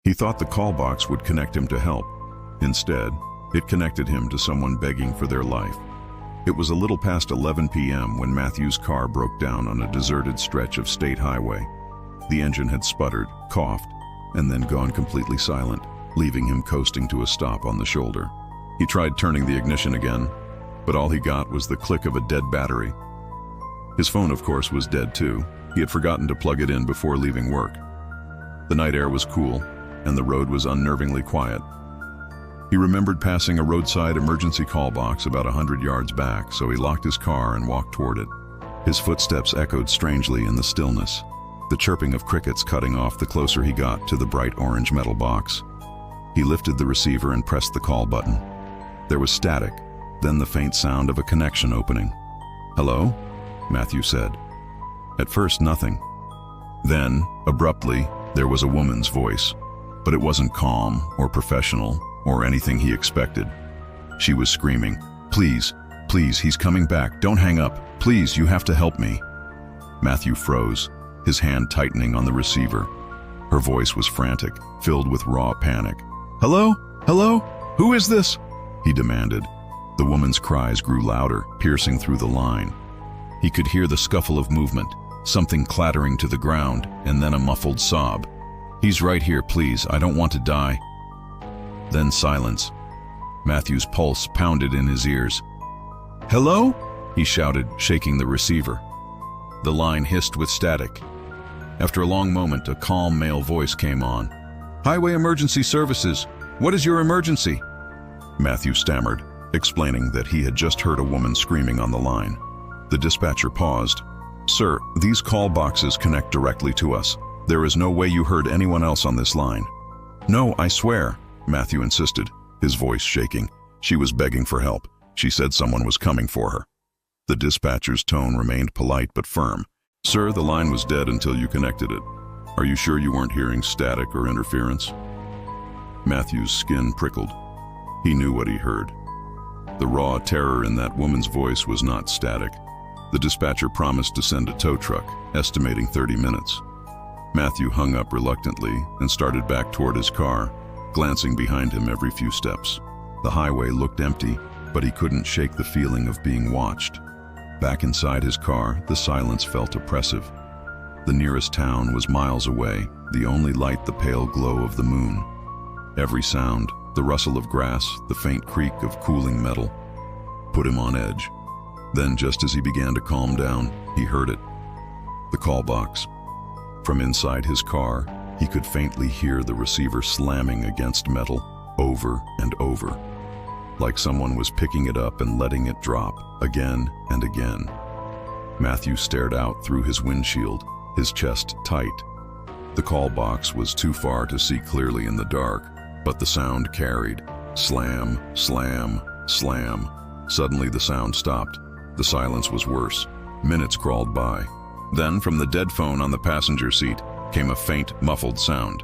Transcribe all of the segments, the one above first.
He thought the call box would connect him to help. Instead, it connected him to someone begging for their life. It was a little past 11 p.m. when Matthew's car broke down on a deserted stretch of state highway. The engine had sputtered, coughed, and then gone completely silent, leaving him coasting to a stop on the shoulder. He tried turning the ignition again, but all he got was the click of a dead battery. His phone, of course, was dead too. He had forgotten to plug it in before leaving work. The night air was cool, and the road was unnervingly quiet. He remembered passing a roadside emergency call box about 100 yards back, so he locked his car and walked toward it. His footsteps echoed strangely in the stillness, the chirping of crickets cutting off the closer he got to the bright orange metal box. He lifted the receiver and pressed the call button. There was static, then the faint sound of a connection opening. "Hello?" Matthew said. At first, nothing. Then, abruptly, there was a woman's voice, but it wasn't calm or professional or anything he expected. She was screaming, "Please, please, he's coming back. Don't hang up. Please, you have to help me." Matthew froze, his hand tightening on the receiver. Her voice was frantic, filled with raw panic. "Hello? Hello? Who is this?" he demanded. The woman's cries grew louder, piercing through the line. He could hear the scuffle of movement, something clattering to the ground, and then a muffled sob. "He's right here, please. I don't want to die." Then silence. Matthew's pulse pounded in his ears. "Hello?" he shouted, shaking the receiver. The line hissed with static. After a long moment, a calm male voice came on. "Highway Emergency Services. What is your emergency?" Matthew stammered, explaining that he had just heard a woman screaming on the line. The dispatcher paused. "Sir, these call boxes connect directly to us. There is no way you heard anyone else on this line." "No, I swear," Matthew insisted, his voice shaking. She was begging for help. She said someone was coming for her. The dispatcher's tone remained polite but firm. "Sir, the line was dead until you connected it. Are you sure you weren't hearing static or interference?" Matthew's skin prickled. He knew what he heard. The raw terror in that woman's voice was not static. The dispatcher promised to send a tow truck, estimating 30 minutes. Matthew hung up reluctantly and started back toward his car, glancing behind him every few steps. The highway looked empty, but he couldn't shake the feeling of being watched. Back inside his car, the silence felt oppressive. The nearest town was miles away, the only light the pale glow of the moon. Every sound, the rustle of grass, the faint creak of cooling metal, put him on edge. Then, just as he began to calm down, he heard it. The call box. From inside his car, he could faintly hear the receiver slamming against metal, over and over, like someone was picking it up and letting it drop, again and again. Matthew stared out through his windshield, his chest tight. The call box was too far to see clearly in the dark, but the sound carried. Slam, slam, slam. Suddenly the sound stopped. The silence was worse. Minutes crawled by. Then, from the dead phone on the passenger seat, came a faint, muffled sound.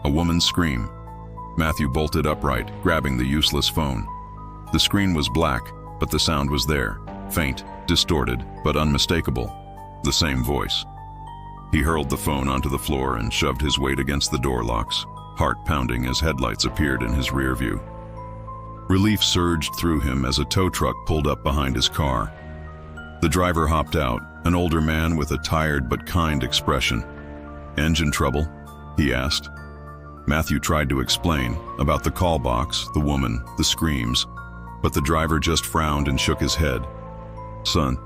A woman's scream. Matthew bolted upright, grabbing the useless phone. The screen was black, but the sound was there. Faint, distorted, but unmistakable. The same voice. He hurled the phone onto the floor and shoved his weight against the door locks, heart pounding as headlights appeared in his rear view. Relief surged through him as a tow truck pulled up behind his car. The driver hopped out, an older man with a tired but kind expression. "Engine trouble?" he asked. Matthew tried to explain about the call box, the woman, the screams, but the driver just frowned and shook his head. "Son,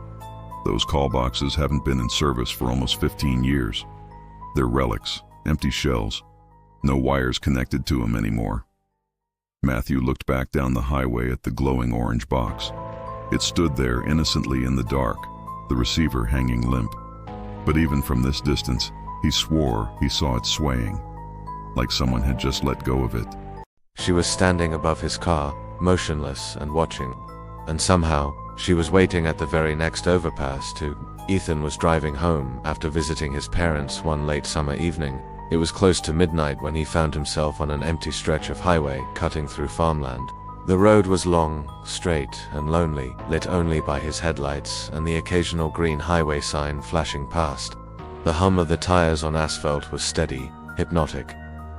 those call boxes haven't been in service for almost 15 years. They're relics, empty shells. No wires connected to them anymore." Matthew looked back down the highway at the glowing orange box. It stood there innocently in the dark, the receiver hanging limp. But even from this distance, he swore he saw it swaying, like someone had just let go of it. She was standing above his car, motionless and watching. And somehow, she was waiting at the very next overpass too. Ethan was driving home after visiting his parents one late summer evening. It was close to midnight when he found himself on an empty stretch of highway cutting through farmland. The road was long, straight, and lonely, lit only by his headlights and the occasional green highway sign flashing past. The hum of the tires on asphalt was steady, hypnotic.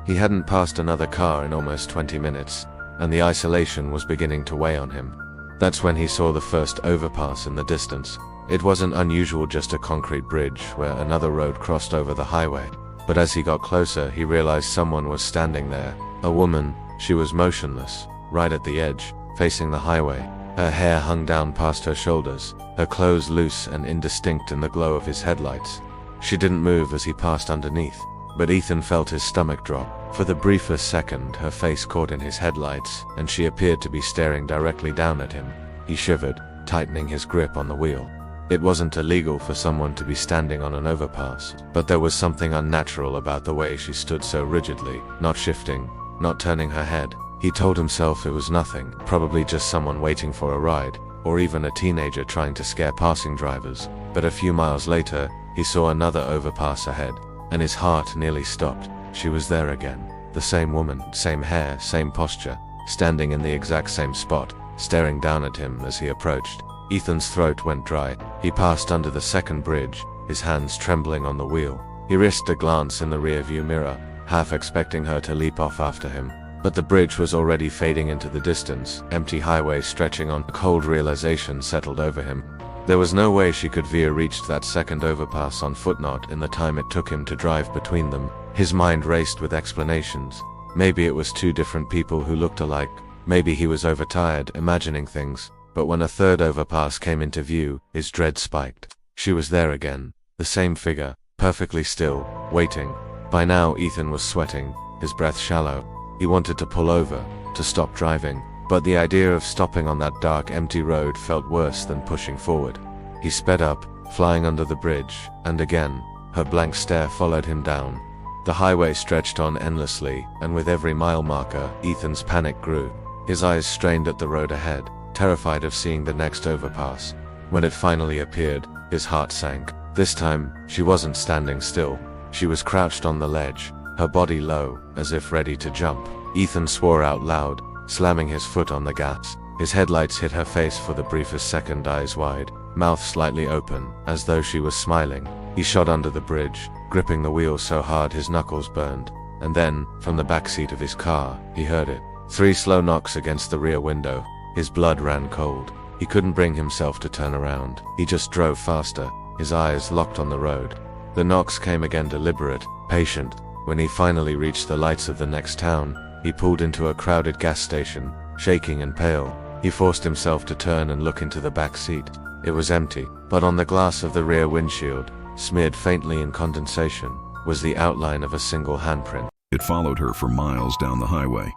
He hadn't passed another car in almost 20 minutes, and the isolation was beginning to weigh on him. That's when he saw the first overpass in the distance. It wasn't unusual, just a concrete bridge where another road crossed over the highway. But as he got closer, he realized someone was standing there. A woman. She was motionless, right at the edge, facing the highway. Her hair hung down past her shoulders, her clothes loose and indistinct in the glow of his headlights. She didn't move as he passed underneath, but Ethan felt his stomach drop. For the briefest second, her face caught in his headlights, and she appeared to be staring directly down at him. He shivered, tightening his grip on the wheel. It wasn't illegal for someone to be standing on an overpass, but there was something unnatural about the way she stood so rigidly, not shifting, not turning her head. He told himself it was nothing, probably just someone waiting for a ride, or even a teenager trying to scare passing drivers. But a few miles later, he saw another overpass ahead, and his heart nearly stopped. She was there again. The same woman, same hair, same posture, standing in the exact same spot, staring down at him as he approached. Ethan's throat went dry. He passed under the second bridge, his hands trembling on the wheel. He risked a glance in the rearview mirror, half expecting her to leap off after him. But the bridge was already fading into the distance, empty highway stretching on. A cold realization settled over him. There was no way she could veer reached that second overpass on foot, not in the time it took him to drive between them. His mind raced with explanations. Maybe it was two different people who looked alike. Maybe he was overtired, imagining things. But when a third overpass came into view, his dread spiked. She was there again. The same figure, perfectly still, waiting. By now Ethan was sweating, his breath shallow. He wanted to pull over, to stop driving, but the idea of stopping on that dark, empty road felt worse than pushing forward. He sped up, flying under the bridge, and again, her blank stare followed him down. The highway stretched on endlessly, and with every mile marker, Ethan's panic grew. His eyes strained at the road ahead, terrified of seeing the next overpass. When it finally appeared, his heart sank. This time, she wasn't standing still. She was crouched on the ledge, her body low, as if ready to jump. Ethan swore out loud, slamming his foot on the gas. His headlights hit her face for the briefest second, eyes wide, mouth slightly open, as though she was smiling. He shot under the bridge, gripping the wheel so hard his knuckles burned. And then, from the back seat of his car, he heard it. 3 slow knocks against the rear window. His blood ran cold. He couldn't bring himself to turn around. He just drove faster, his eyes locked on the road. The knocks came again, deliberate, patient. When he finally reached the lights of the next town, he pulled into a crowded gas station, shaking and pale. He forced himself to turn and look into the back seat. It was empty, but on the glass of the rear windshield, smeared faintly in condensation, was the outline of a single handprint. It followed her for miles down the highway.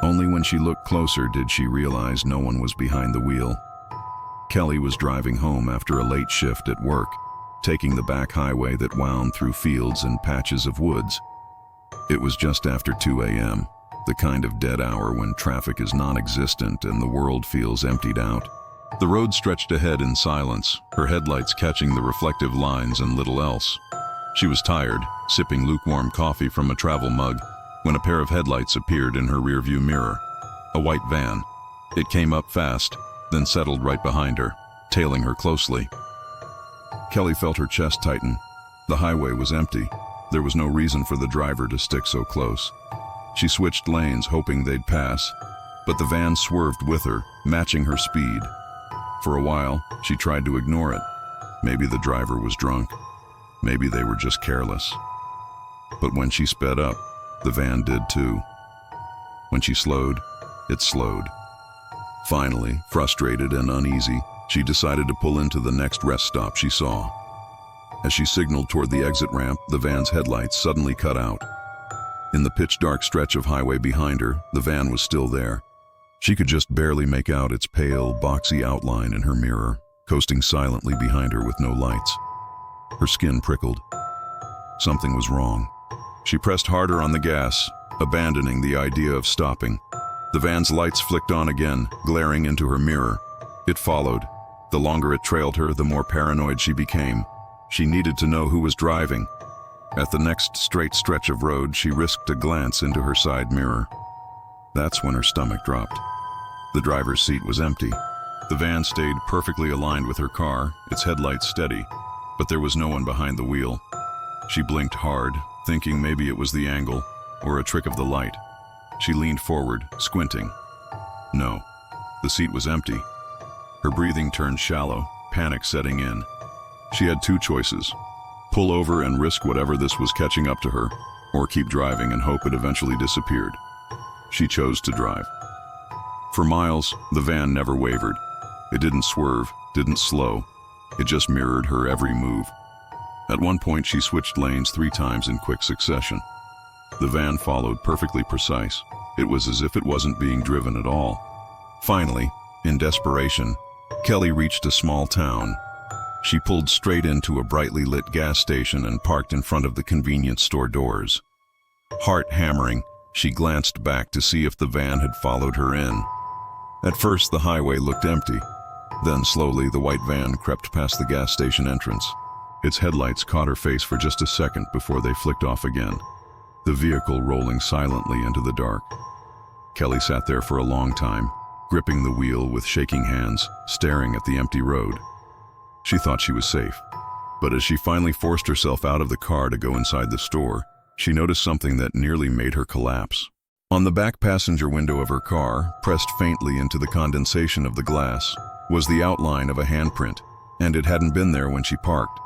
Only when she looked closer did she realize no one was behind the wheel. Kelly was driving home after a late shift at work, taking the back highway that wound through fields and patches of woods. It was just after 2 a.m., the kind of dead hour when traffic is non-existent and the world feels emptied out. The road stretched ahead in silence, her headlights catching the reflective lines and little else. She was tired, sipping lukewarm coffee from a travel mug, when a pair of headlights appeared in her rearview mirror. A white van. It came up fast, then settled right behind her, tailing her closely. Kelly felt her chest tighten. The highway was empty. There was no reason for the driver to stick so close. She switched lanes, hoping they'd pass, but the van swerved with her, matching her speed. For a while, she tried to ignore it. Maybe the driver was drunk. Maybe they were just careless. But when she sped up, the van did too. When she slowed, it slowed. Finally, frustrated and uneasy, she decided to pull into the next rest stop she saw. As she signaled toward the exit ramp, the van's headlights suddenly cut out. In the pitch-dark stretch of highway behind her, the van was still there. She could just barely make out its pale, boxy outline in her mirror, coasting silently behind her with no lights. Her skin prickled. Something was wrong. She pressed harder on the gas, abandoning the idea of stopping. The van's lights flicked on again, glaring into her mirror. It followed. The longer it trailed her, the more paranoid she became. She needed to know who was driving. At the next straight stretch of road, she risked a glance into her side mirror. That's when her stomach dropped. The driver's seat was empty. The van stayed perfectly aligned with her car, its headlights steady, but there was no one behind the wheel. She blinked hard, thinking maybe it was the angle, or a trick of the light? She leaned forward, squinting. No, the seat was empty. Her breathing turned shallow, panic setting in. She had two choices: pull over and risk whatever this was catching up to her, or keep driving and hope it eventually disappeared. She chose to drive. For miles, the van never wavered. It didn't swerve, didn't slow. It just mirrored her every move. At one point, she switched lanes 3 times in quick succession. The van followed, perfectly precise. It was as if it wasn't being driven at all. Finally, in desperation, Kelly reached a small town. She pulled straight into a brightly lit gas station and parked in front of the convenience store doors. Heart hammering, she glanced back to see if the van had followed her in. At first, the highway looked empty. Then slowly, the white van crept past the gas station entrance. Its headlights caught her face for just a second before they flicked off again, the vehicle rolling silently into the dark. Kelly sat there for a long time, gripping the wheel with shaking hands, staring at the empty road. She thought she was safe. But as she finally forced herself out of the car to go inside the store, she noticed something that nearly made her collapse. On the back passenger window of her car, pressed faintly into the condensation of the glass, was the outline of a handprint, and it hadn't been there when she parked.